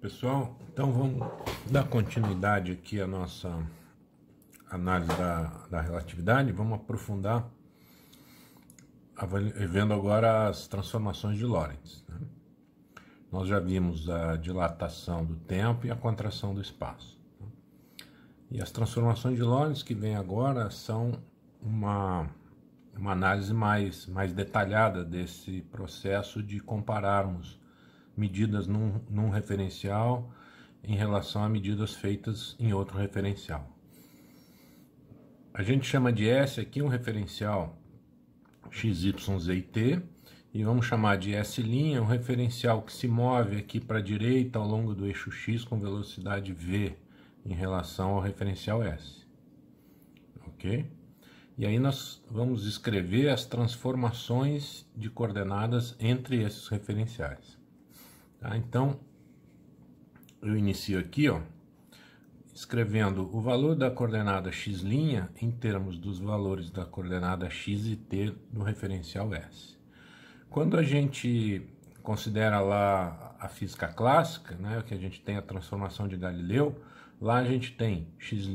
Pessoal, então vamos dar continuidade aqui à nossa análise da relatividade. Vamos aprofundar vendo agora as transformações de Lorentz, né? Nós já vimos a dilatação do tempo e a contração do espaço, né? E as transformações de Lorentz que vem agora são uma análise mais detalhada desse processo de compararmos medidas num referencial em relação a medidas feitas em outro referencial. A gente chama de S aqui um referencial x, y, z e t, e vamos chamar de S' um referencial que se move aqui para a direita ao longo do eixo x com velocidade v em relação ao referencial S. Ok? E aí nós vamos escrever as transformações de coordenadas entre esses referenciais. Tá? Então, eu inicio aqui, escrevendo o valor da coordenada x' em termos dos valores da coordenada x e t do referencial S. Quando a gente considera lá a física clássica, né, que a gente tem a transformação de Galileu, lá a gente tem x'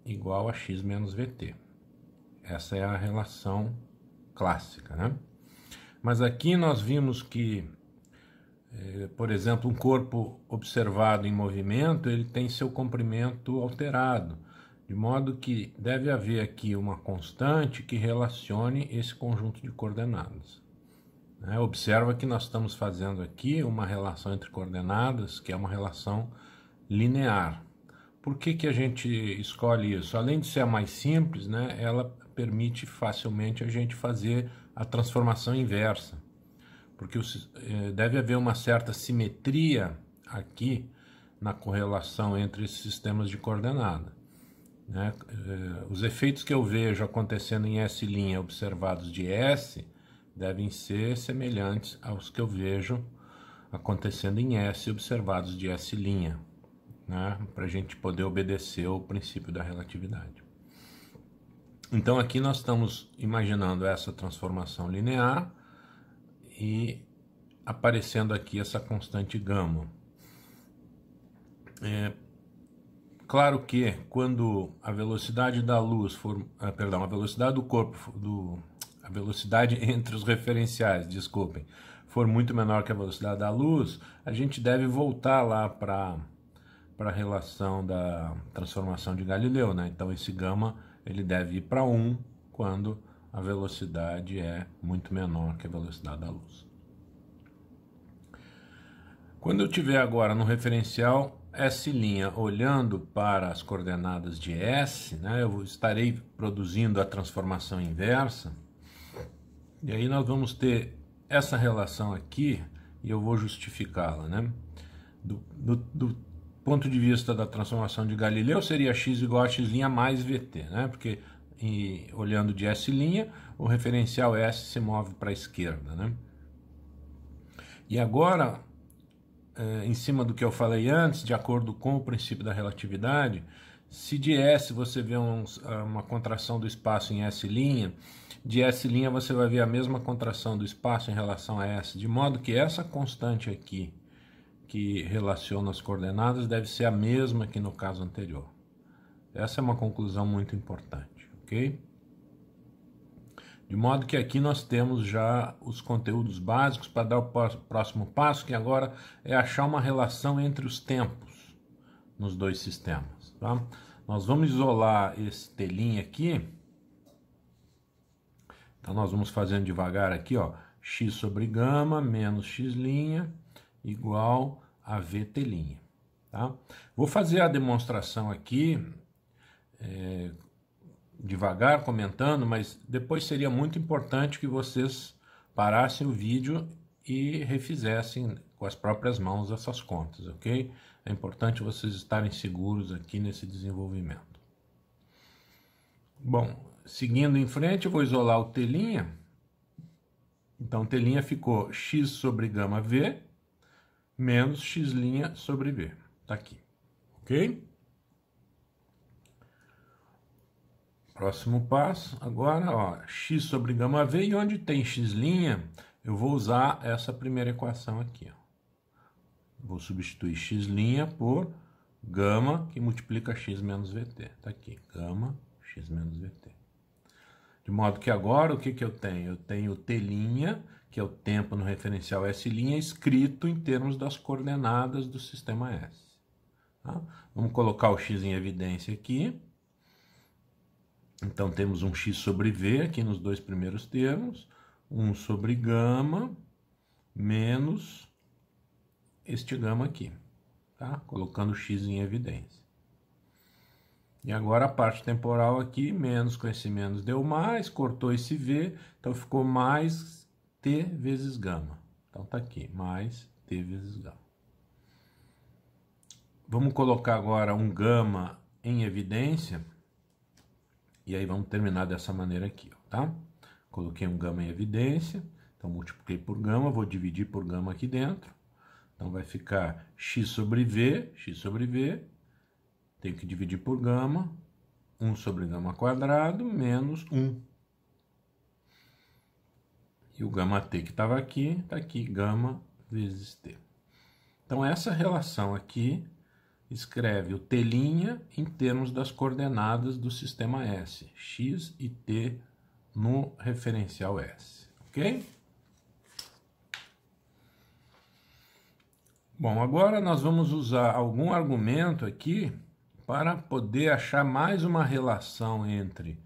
igual a x menos vt. Essa é a relação clássica, né? Mas aqui nós vimos que por exemplo, um corpo observado em movimento, ele tem seu comprimento alterado, de modo que deve haver aqui uma constante que relacione esse conjunto de coordenadas. Observa que nós estamos fazendo aqui uma relação entre coordenadas, que é uma relação linear. Por que a gente escolhe isso? Além de ser a mais simples, né, ela permite facilmente a gente fazer a transformação inversa. Porque deve haver uma certa simetria aqui na correlação entre esses sistemas de coordenada, né? Os efeitos que eu vejo acontecendo em S' observados de S devem ser semelhantes aos que eu vejo acontecendo em S observados de S', né? Para a gente poder obedecer ao princípio da relatividade. Então aqui nós estamos imaginando essa transformação linear e aparecendo aqui essa constante gama. Claro que quando a velocidade da luz for, a velocidade do corpo, a velocidade entre os referenciais, desculpem, for muito menor que a velocidade da luz, a gente deve voltar lá para a relação da transformação de Galileu, né? Então esse gama ele deve ir para 1 quando a velocidade é muito menor que a velocidade da luz. Quando eu estiver agora no referencial S' olhando para as coordenadas de S, né, eu estarei produzindo a transformação inversa, e aí nós vamos ter essa relação aqui, e eu vou justificá-la, né? Do ponto de vista da transformação de Galileu, seria x igual a x' mais vt, né? Porque olhando de S', o referencial S se move para a esquerda, né? E agora, em cima do que eu falei antes, de acordo com o princípio da relatividade, se de S você vê uma contração do espaço em S', de S' você vai ver a mesma contração do espaço em relação a S, de modo que essa constante aqui, que relaciona as coordenadas, deve ser a mesma que no caso anterior. Essa é uma conclusão muito importante. Ok? De modo que aqui nós temos já os conteúdos básicos para dar o próximo passo, que agora é achar uma relação entre os tempos nos dois sistemas. Tá? Nós vamos isolar esse T' aqui. Então nós vamos fazendo devagar aqui, x sobre gama menos x' igual a vt'. Tá? Vou fazer a demonstração aqui devagar, comentando, mas depois seria muito importante que vocês parassem o vídeo e refizessem com as próprias mãos essas contas, ok? É importante vocês estarem seguros aqui nesse desenvolvimento. Bom, seguindo em frente, eu vou isolar o T'. Então, T' ficou x sobre gama v menos x' sobre v. Está aqui, ok? Próximo passo, agora, x sobre gama v, e onde tem x', eu vou usar essa primeira equação aqui. vou substituir x' por gama, que multiplica x menos vt. Está aqui, gama x menos vt. De modo que agora, o que eu tenho? Eu tenho t', que é o tempo no referencial S', escrito em termos das coordenadas do sistema S. Tá? Vamos colocar o x em evidência aqui. Então, temos um x sobre v aqui nos dois primeiros termos, 1 sobre gama, menos este gama aqui, tá? Colocando x em evidência. E agora a parte temporal aqui, menos com esse menos deu mais, cortou esse v, então ficou mais t vezes gama. Então tá aqui, mais t vezes gama. Vamos colocar agora um gama em evidência, e aí vamos terminar dessa maneira aqui, tá? Coloquei um gama em evidência, então multipliquei por gama, vou dividir por gama aqui dentro. Então vai ficar x sobre v, tenho que dividir por gama, 1 sobre gama quadrado, menos 1. E o gama t que estava aqui, está aqui, gama vezes t. Então essa relação aqui escreve o t' em termos das coordenadas do sistema S, x e t no referencial S, ok? Bom, agora nós vamos usar algum argumento aqui para poder achar mais uma relação entre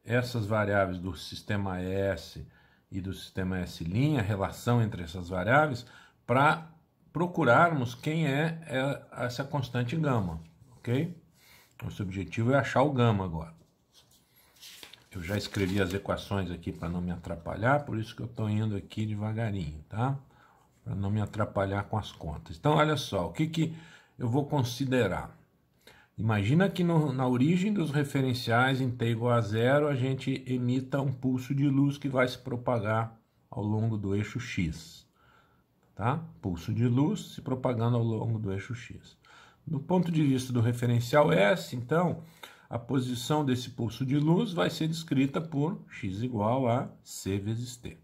essas variáveis do sistema S e do sistema S', a relação entre essas variáveis, para procurarmos quem é essa constante gama, ok? Nosso objetivo é achar o gama agora. Eu já escrevi as equações aqui para não me atrapalhar, por isso que eu estou indo aqui devagarinho, tá? Para não me atrapalhar com as contas. Então, olha só, o que eu vou considerar? Imagina que na origem dos referenciais em t igual a 0, a gente emita um pulso de luz que vai se propagar ao longo do eixo x. Tá? Pulso de luz se propagando ao longo do eixo x. Do ponto de vista do referencial S, então, a posição desse pulso de luz vai ser descrita por x igual a c vezes t.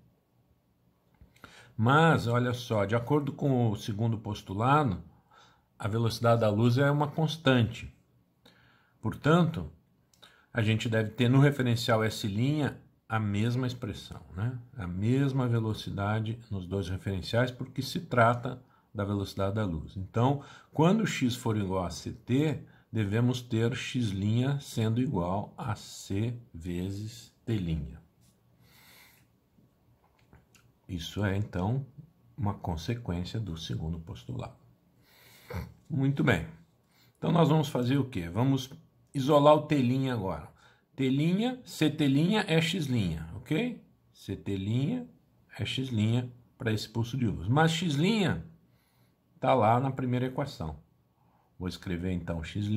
Mas, olha só, de acordo com o segundo postulado, a velocidade da luz é uma constante. Portanto, a gente deve ter no referencial S' a mesma expressão, né? A mesma velocidade nos dois referenciais, porque se trata da velocidade da luz. Então, quando x for igual a ct, devemos ter x' sendo igual a c vezes t'. Isso é, então, uma consequência do segundo postulado. Muito bem. Então, nós vamos fazer o quê? Vamos isolar o t' agora. Ct' é x', ok? Ct' é x' para esse pulso de luz. Mas x' está lá na primeira equação. Vou escrever, então, x'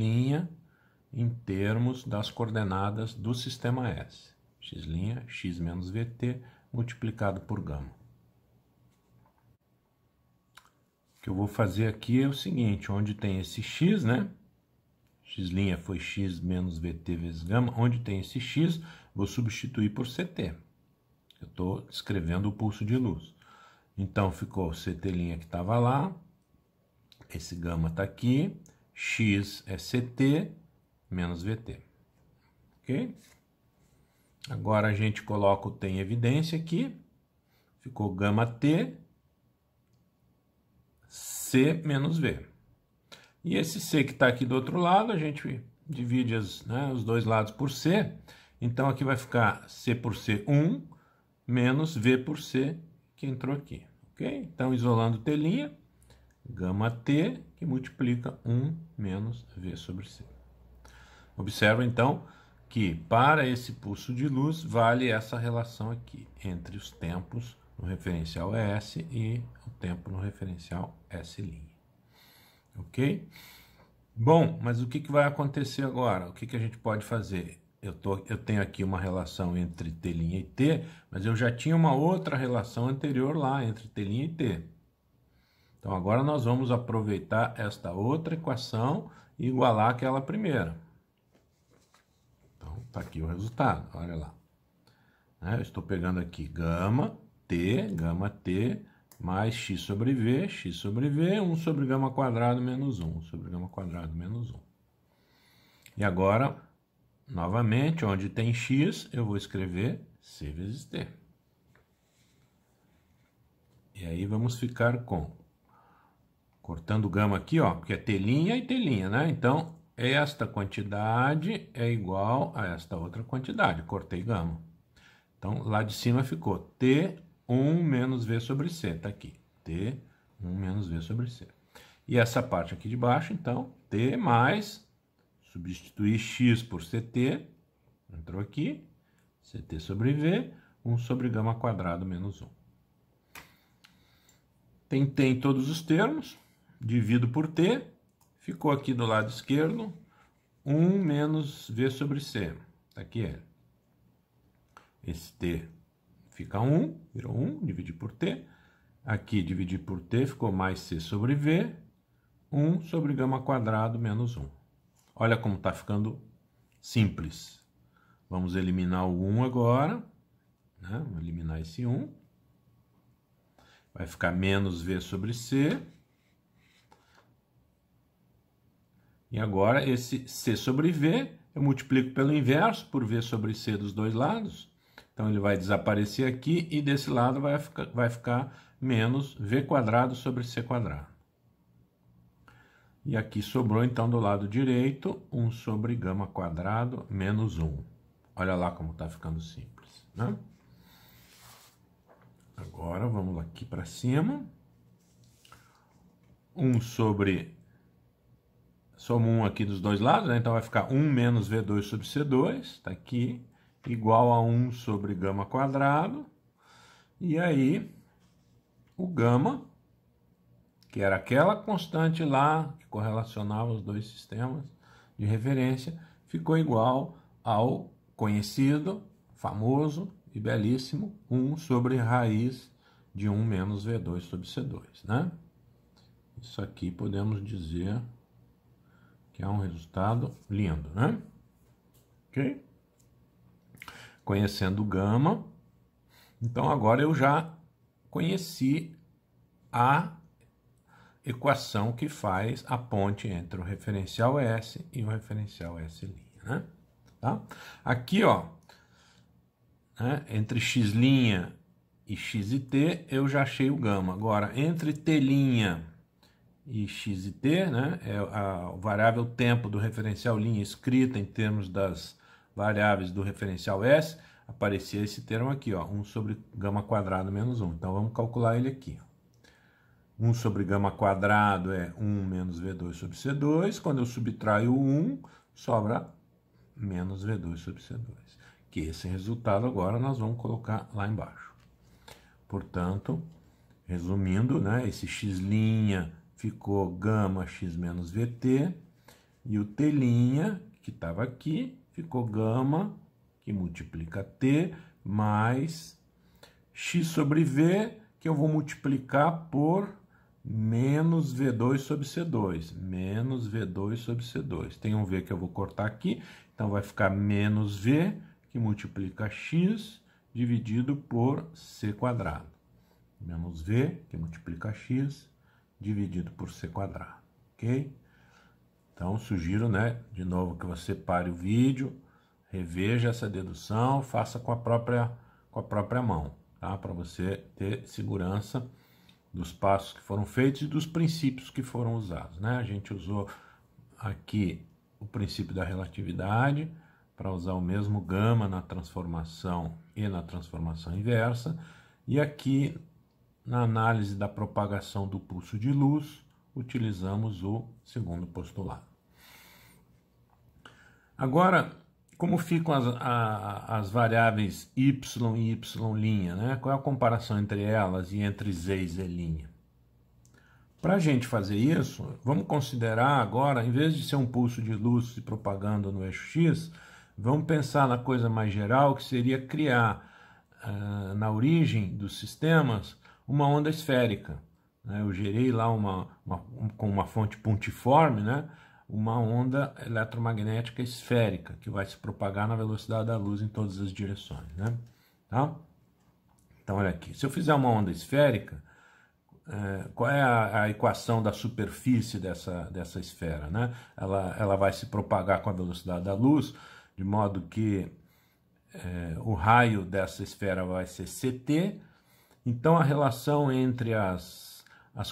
em termos das coordenadas do sistema S. X', x menos vt, multiplicado por gama. O que eu vou fazer aqui é o seguinte, onde tem esse x, né? X' foi x menos vt vezes gama. Onde tem esse x, vou substituir por ct. Eu estou escrevendo o pulso de luz. Então, ficou ct' que estava lá. Esse gama está aqui. X é ct menos vt. Ok? Agora, a gente coloca o t em evidência aqui. Ficou gama t, c menos v. E esse c que está aqui do outro lado, a gente divide os dois lados por c. Então, aqui vai ficar c por c 1, menos v por c, que entrou aqui. Ok? Então, isolando t', gama t, que multiplica 1 menos v sobre c. Observa, então, que para esse pulso de luz, vale essa relação aqui, entre os tempos no referencial S e o tempo no referencial S'. Ok? Bom, mas o que vai acontecer agora? O que a gente pode fazer? Eu tenho aqui uma relação entre t' e t, mas eu já tinha uma outra relação anterior lá, entre t' e t. Então, agora nós vamos aproveitar esta outra equação e igualar aquela primeira. Então, está aqui o resultado, olha lá. Eu estou pegando aqui gama t mais x sobre v, 1 sobre gama quadrado menos 1, 1 sobre gama quadrado menos 1. E agora, novamente, onde tem x, eu vou escrever c vezes t. E aí vamos ficar com, cortando gama aqui, ó, porque é telinha e telinha, né? Então, esta quantidade é igual a esta outra quantidade, cortei gama. Então, lá de cima ficou T1 menos V sobre C, tá aqui, T1 menos V sobre C. E essa parte aqui de baixo, então, T mais, substituir x por CT, entrou aqui, CT sobre V, 1 sobre gama quadrado menos 1. Tem T em todos os termos, divido por T, ficou aqui do lado esquerdo, 1 menos V sobre C, tá aqui ele. Esse T fica 1, virou 1, dividir por T. Aqui, dividir por T, ficou mais C sobre V, 1 sobre gama quadrado menos 1. Olha como está ficando simples. Vamos eliminar o 1 agora, né? Vamos eliminar esse 1. Vai ficar menos V sobre C. E agora, esse C sobre V, eu multiplico pelo inverso, por V sobre C dos dois lados. Então, ele vai desaparecer aqui e desse lado vai ficar menos V quadrado sobre C quadrado. E aqui sobrou, então, do lado direito, 1 sobre gama quadrado menos 1. Olha lá como está ficando simples, né? Agora, vamos aqui para cima. 1 sobre... Somo 1 aqui dos dois lados, né? Então vai ficar 1 menos V2 sobre C2, está aqui, igual a 1 sobre gama quadrado. E aí, o gama, que era aquela constante lá, que correlacionava os dois sistemas de referência, ficou igual ao conhecido, famoso e belíssimo 1 sobre raiz de 1 menos V2 sobre C2, né? Isso aqui podemos dizer que é um resultado lindo, né? Ok? Conhecendo o gama, então agora eu já conheci a equação que faz a ponte entre o referencial S e o referencial S', né? Tá? Aqui, ó, né, entre x' e x e t, eu já achei o gama. Agora, entre t' e x e t, né, é a variável tempo do referencial linha escrita em termos das variáveis do referencial S, aparecia esse termo aqui, ó, 1 sobre gama quadrado menos 1. Então, vamos calcular ele aqui. 1 sobre gama quadrado é 1 menos V2 sobre C2. Quando eu subtraio o 1, sobra menos V2 sobre C2. Que esse resultado agora nós vamos colocar lá embaixo. Portanto, resumindo, né, esse x' ficou gama x menos VT, e o T', que estava aqui, ficou gama, que multiplica T, mais x sobre V, que eu vou multiplicar por menos V2 sobre C2. Menos V2 sobre C2. Tem um V que eu vou cortar aqui, então vai ficar menos V, que multiplica x, dividido por C quadrado. Menos V, que multiplica x, dividido por C quadrado, ok? Então, sugiro, né, de novo, que você pare o vídeo, reveja essa dedução, faça com a própria mão, tá? Para você ter segurança dos passos que foram feitos e dos princípios que foram usados, né? A gente usou aqui o princípio da relatividade para usar o mesmo gama na transformação e na transformação inversa, e aqui na análise da propagação do pulso de luz, utilizamos o segundo postulado. Agora, como ficam as variáveis y e y', né? Qual é a comparação entre elas e entre z e z'? Para a gente fazer isso, vamos considerar agora, em vez de ser um pulso de luz se propagando no eixo x, vamos pensar na coisa mais geral, que seria criar, na origem dos sistemas, uma onda esférica, né? Eu gerei lá com uma fonte pontiforme, né? Uma onda eletromagnética esférica, que vai se propagar na velocidade da luz em todas as direções, né? Tá? Então, olha aqui, se eu fizer uma onda esférica, qual é a equação da superfície dessa esfera, né? Ela vai se propagar com a velocidade da luz, de modo que o raio dessa esfera vai ser ct. Então a relação entre as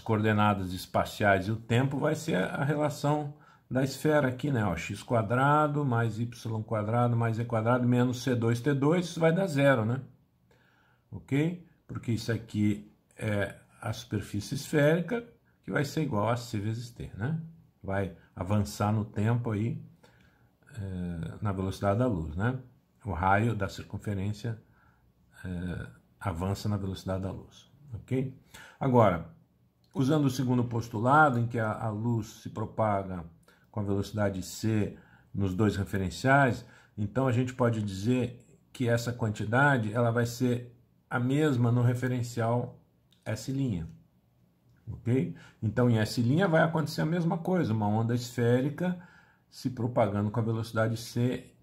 coordenadas espaciais e o tempo vai ser a relação da esfera aqui, né? Ó, x² mais y² mais e² menos c2t2, isso vai dar zero, né? Ok? Porque isso aqui é a superfície esférica, que vai ser igual a c vezes t, né? Vai avançar no tempo aí, na velocidade da luz, né? O raio da circunferência avança na velocidade da luz, ok? Agora, usando o segundo postulado, em que a luz se propaga com a velocidade c nos dois referenciais, então a gente pode dizer que essa quantidade ela vai ser a mesma no referencial S', ok? Então em S' vai acontecer a mesma coisa, uma onda esférica se propagando com a velocidade c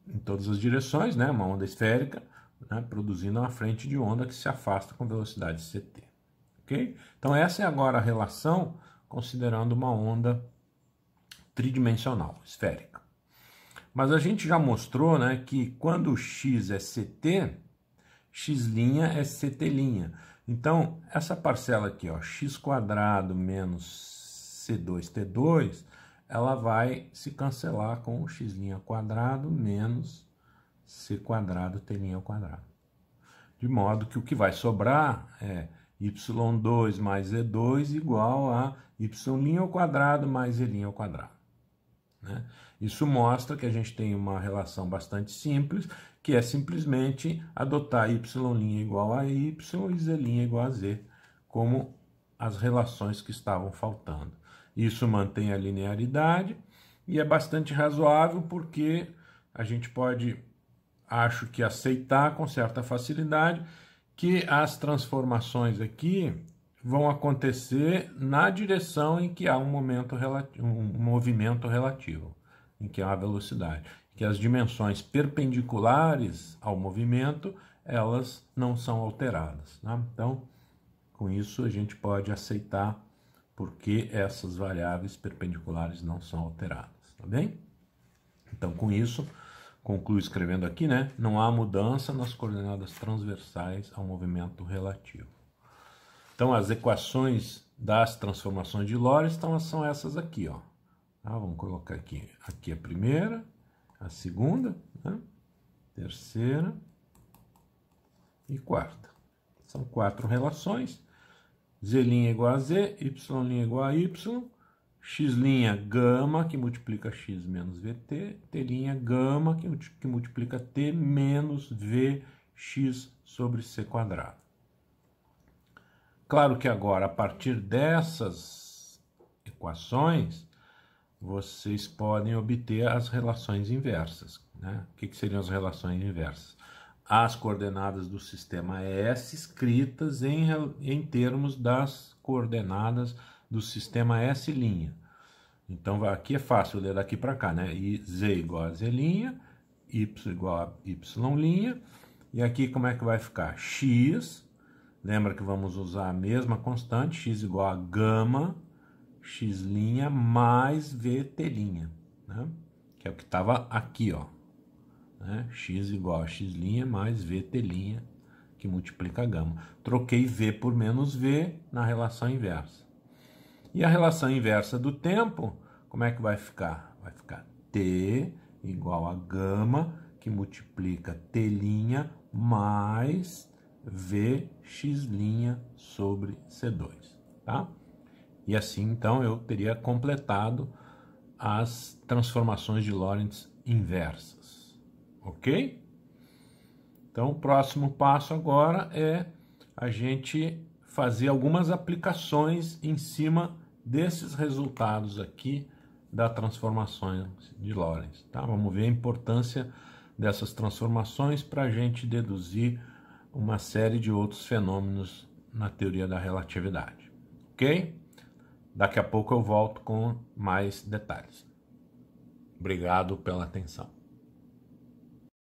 em todas as direções, né? Uma onda esférica, né? Produzindo uma frente de onda que se afasta com velocidade ct, ok? Então essa é agora a relação considerando uma onda tridimensional, esférica. Mas a gente já mostrou, né, que quando x é ct, x' é ct'. Então, essa parcela aqui, ó, x² menos c2t2, ela vai se cancelar com o x' menos c²t'². De modo que o que vai sobrar é y2 mais e2 igual a y' mais e'². Né? Isso mostra que a gente tem uma relação bastante simples, que é simplesmente adotar y' igual a y e z' igual a z, como as relações que estavam faltando. Isso mantém a linearidade e é bastante razoável porque a gente pode, acho que, aceitar com certa facilidade que as transformações aqui vão acontecer na direção em que há um movimento relativo, em que há uma velocidade, que as dimensões perpendiculares ao movimento, elas não são alteradas, né? Então, com isso a gente pode aceitar porque essas variáveis perpendiculares não são alteradas, tá bem? Então, com isso, concluo escrevendo aqui, né? Não há mudança nas coordenadas transversais ao movimento relativo. Então, as equações das transformações de Lorentz são essas aqui, ó. Tá? Vamos colocar aqui. Aqui a primeira, a segunda, né? Terceira e quarta. São 4 relações. Z' igual a Z, Y' igual a Y, X' gama, que multiplica X menos VT, T' gama, que multiplica T menos Vx sobre C². Claro que agora, a partir dessas equações, vocês podem obter as relações inversas, né? O que seriam as relações inversas? As coordenadas do sistema S escritas em termos das coordenadas do sistema S'. Então, aqui é fácil ler daqui para cá, né? Z igual a Z', Y igual a Y', e aqui como é que vai ficar? X, lembra que vamos usar a mesma constante, X igual a gama, X' mais VT', né? Que é o que estava aqui, ó. Né? X igual a X' mais VT', que multiplica a gama. Troquei V por menos V na relação inversa. E a relação inversa do tempo, como é que vai ficar? Vai ficar T igual a gama, que multiplica T' mais Vx' sobre C2. Tá? E assim, então, eu teria completado as transformações de Lorentz inversas. Ok? Então, o próximo passo agora é a gente fazer algumas aplicações em cima desses resultados aqui da transformação de Lorentz. Tá? Vamos ver a importância dessas transformações para a gente deduzir uma série de outros fenômenos na teoria da relatividade. Ok? Daqui a pouco eu volto com mais detalhes. Obrigado pela atenção.